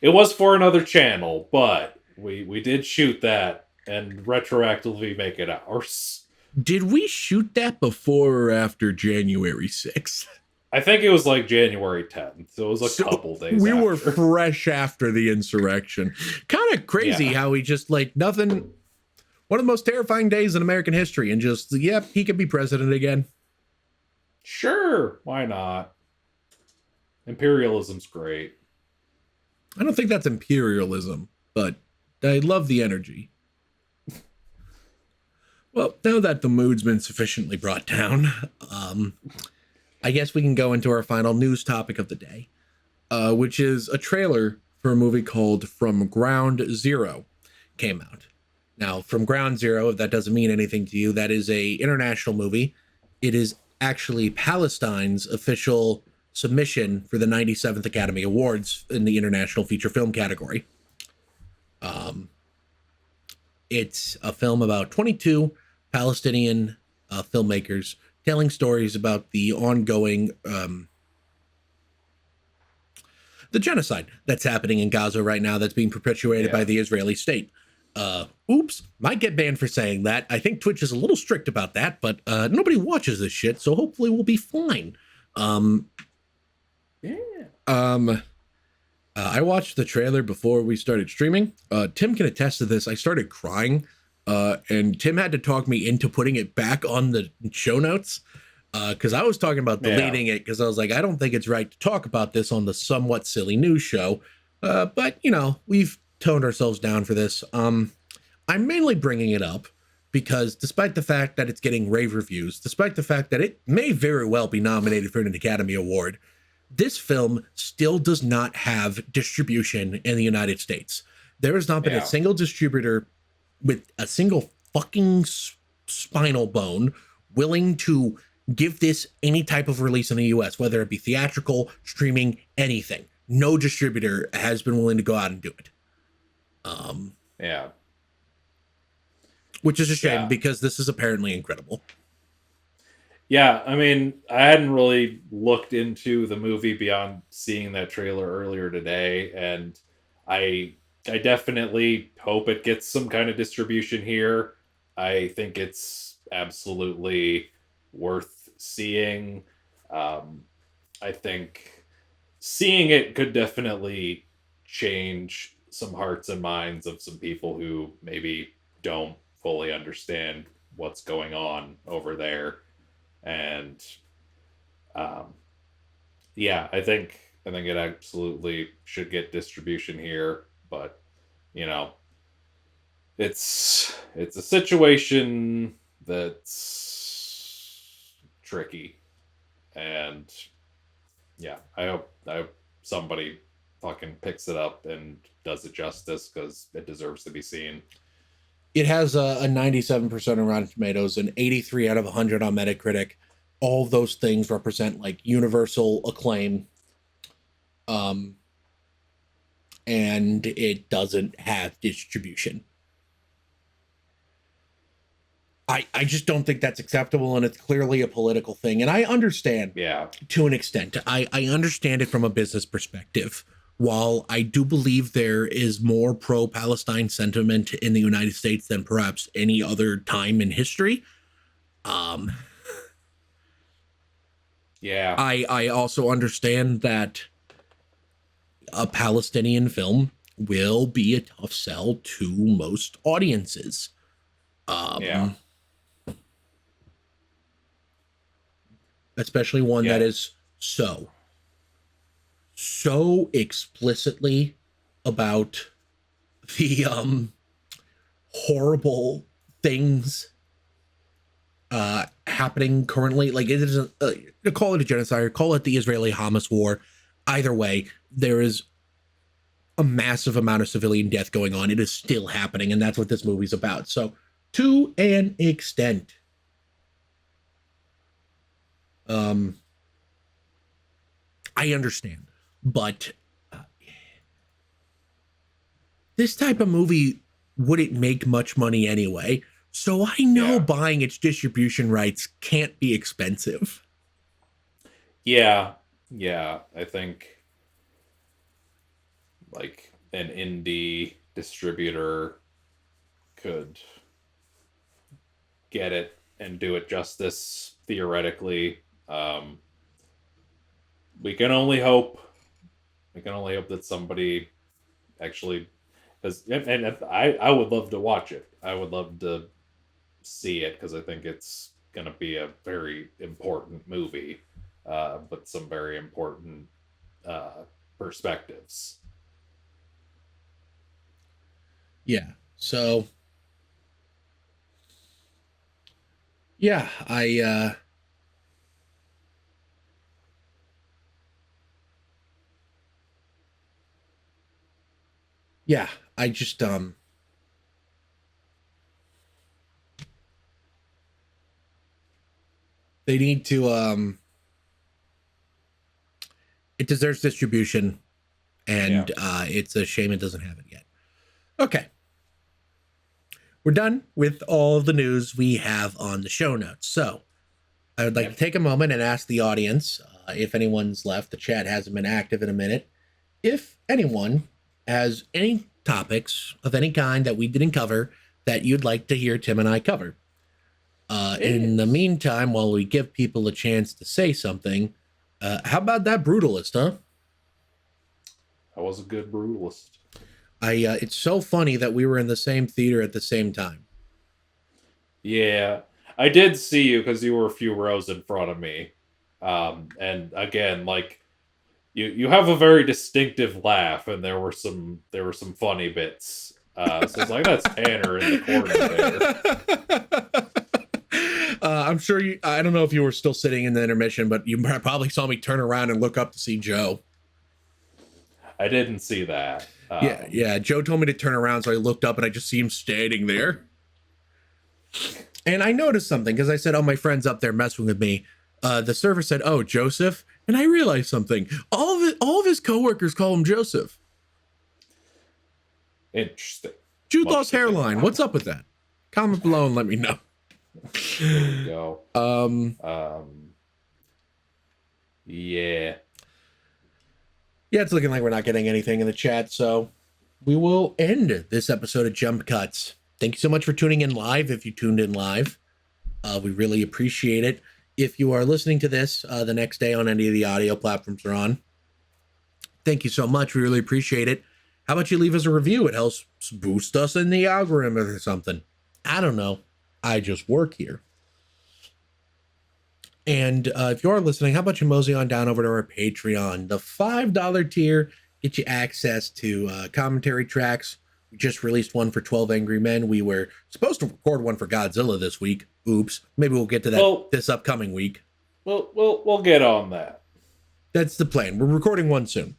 It was for another channel, but we did shoot that and retroactively make it ours. Did we shoot that before or after January 6th? I think it was like January 10th, so it was a So couple days. we after. were fresh after the insurrection. Kind of crazy how he just like nothing. One of the most terrifying days in American history, and just yep, he could be president again. Sure, why not? Imperialism's great. I don't think that's imperialism, but I love the energy. Well, now that the mood's been sufficiently brought down, I guess we can go into our final news topic of the day, which is a trailer for a movie called From Ground Zero came out. Now, From Ground Zero, if that doesn't mean anything to you, that is a international movie. It is actually Palestine's official submission for the 97th Academy Awards in the International Feature Film category. It's a film about 22 Palestinian filmmakers telling stories about the ongoing the genocide that's happening in Gaza right now that's being perpetuated by the Israeli state. Oops, might get banned for saying that. I think Twitch is a little strict about that, but nobody watches this shit, so hopefully we'll be fine. I watched the trailer before we started streaming. Tim can attest to this. I started crying, and Tim had to talk me into putting it back on the show notes, because I was talking about deleting it because I was like, I don't think it's right to talk about this on the somewhat silly news show. But, you know, we've toned ourselves down for this. I'm mainly bringing it up because despite the fact that it's getting rave reviews, despite the fact that it may very well be nominated for an Academy Award, this film still does not have distribution in the United States. There has not been a single distributor with a single fucking spinal bone willing to give this any type of release in the US, whether it be theatrical, streaming, anything. No distributor has been willing to go out and do it. Which is a shame because this is apparently incredible. Yeah, I mean, I hadn't really looked into the movie beyond seeing that trailer earlier today, and I definitely hope it gets some kind of distribution here. I think it's absolutely worth seeing. I think seeing it could definitely change some hearts and minds of some people who maybe don't fully understand what's going on over there. And I think it absolutely should get distribution here, but you know, it's a situation that's tricky, and I hope somebody fucking picks it up and does it justice because it deserves to be seen. It has a 97% on Rotten Tomatoes, an 83 out of 100 on Metacritic. All of those things represent like universal acclaim. And it doesn't have distribution. I just don't think that's acceptable, and it's clearly a political thing. And I understand to an extent. I understand it from a business perspective. While I do believe there is more pro-Palestine sentiment in the United States than perhaps any other time in history, I also understand that a Palestinian film will be a tough sell to most audiences. Especially one that is so explicitly about the horrible things happening currently. Like, it isn't call it a genocide or call it the Israeli-Hamas war. Either way, there is a massive amount of civilian death going on. It is still happening, and that's what this movie's about. So to an extent, I understand, but this type of movie wouldn't make much money anyway. So I know buying its distribution rights can't be expensive. I think like an indie distributor could get it and do it justice theoretically. we can only hope. We can only hope that somebody actually, and I would love to watch it. I would love to see it because I think it's going to be a very important movie, with some very important perspectives. Yeah. So, yeah, yeah, I just, they need to, it deserves distribution, and it's a shame it doesn't have it yet. Okay. We're done with all the news we have on the show notes. So I would like to take a moment and ask the audience, if anyone's left, the chat hasn't been active in a minute, if anyone has any topics of any kind that we didn't cover that you'd like to hear Tim and I cover. In the meantime, while we give people a chance to say something, how about that brutalist, huh? That was a good brutalist. It's so funny that we were in the same theater at the same time. Yeah, I did see you because you were a few rows in front of me. And again, like you have a very distinctive laugh, and there were some funny bits. So it's like, that's Tanner in the corner there. I'm sure you. I don't know if you were still sitting in the intermission, but you probably saw me turn around and look up to see Joe. I didn't see that. Yeah. Joe told me to turn around, so I looked up and I just see him standing there. And I noticed something because I said, "Oh, my friend's up there messing with me." The server said, "Oh, Joseph," and I realized something. All of his coworkers call him Joseph. Interesting. Jude Law's hairline. What's up with that? Comment below and let me know. There we go. Yeah. Yeah, it's looking like we're not getting anything in the chat, so we will end this episode of Jump Cuts. Thank you so much for tuning in live. If you tuned in live, we really appreciate it. If you are listening to this the next day on any of the audio platforms we're on, thank you so much. We really appreciate it. How about you leave us a review? It helps boost us in the algorithm or something. I don't know. I just work here. And if you are listening, how about you mosey on down over to our Patreon? The $5 tier gets you access to commentary tracks. We just released one for 12 Angry Men. We were supposed to record one for Godzilla this week. Oops. Maybe we'll get to that this upcoming week. We'll get on that. That's the plan. We're recording one soon.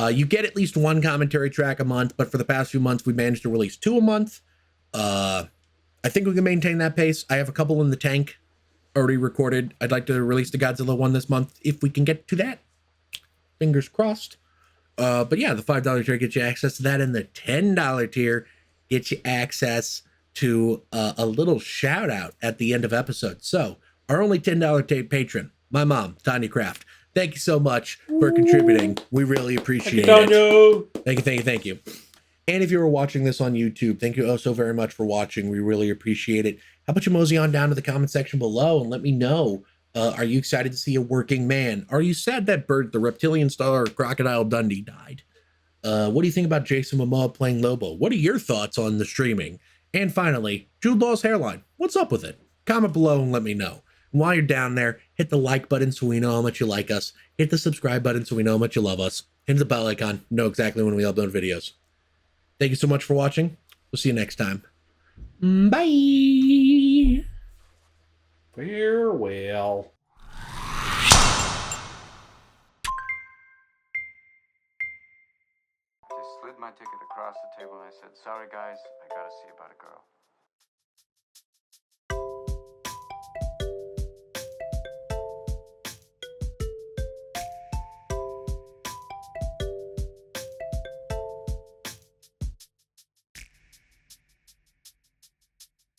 You get at least one commentary track a month, but for the past few months, we managed to release 2 a month. I think we can maintain that pace. I have a couple in the tank already recorded. I'd like to release the Godzilla one this month if we can get to that. Fingers crossed. But yeah, the $5 tier gets you access to that, and the $10 tier gets you access to a little shout out at the end of episodes. So our only $10 patron, my mom, Tanya Craft. Thank you so much for contributing. We really appreciate it. Thank you. And if you were watching this on YouTube, thank you oh so very much for watching. We really appreciate it. How about you mosey on down to the comment section below and let me know, are you excited to see a working man? Are you sad that the reptilian star Crocodile Dundee died? What do you think about Jason Momoa playing Lobo? What are your thoughts on the streaming? And finally, Jude Law's hairline. What's up with it? Comment below and let me know. And while you're down there, hit the like button so we know how much you like us. Hit the subscribe button so we know how much you love us. Hit the bell icon. Know exactly when we upload videos. Thank you so much for watching. We'll see you next time. Bye. Farewell. I just slid my ticket across the table and I said, "Sorry guys, I gotta see about a girl."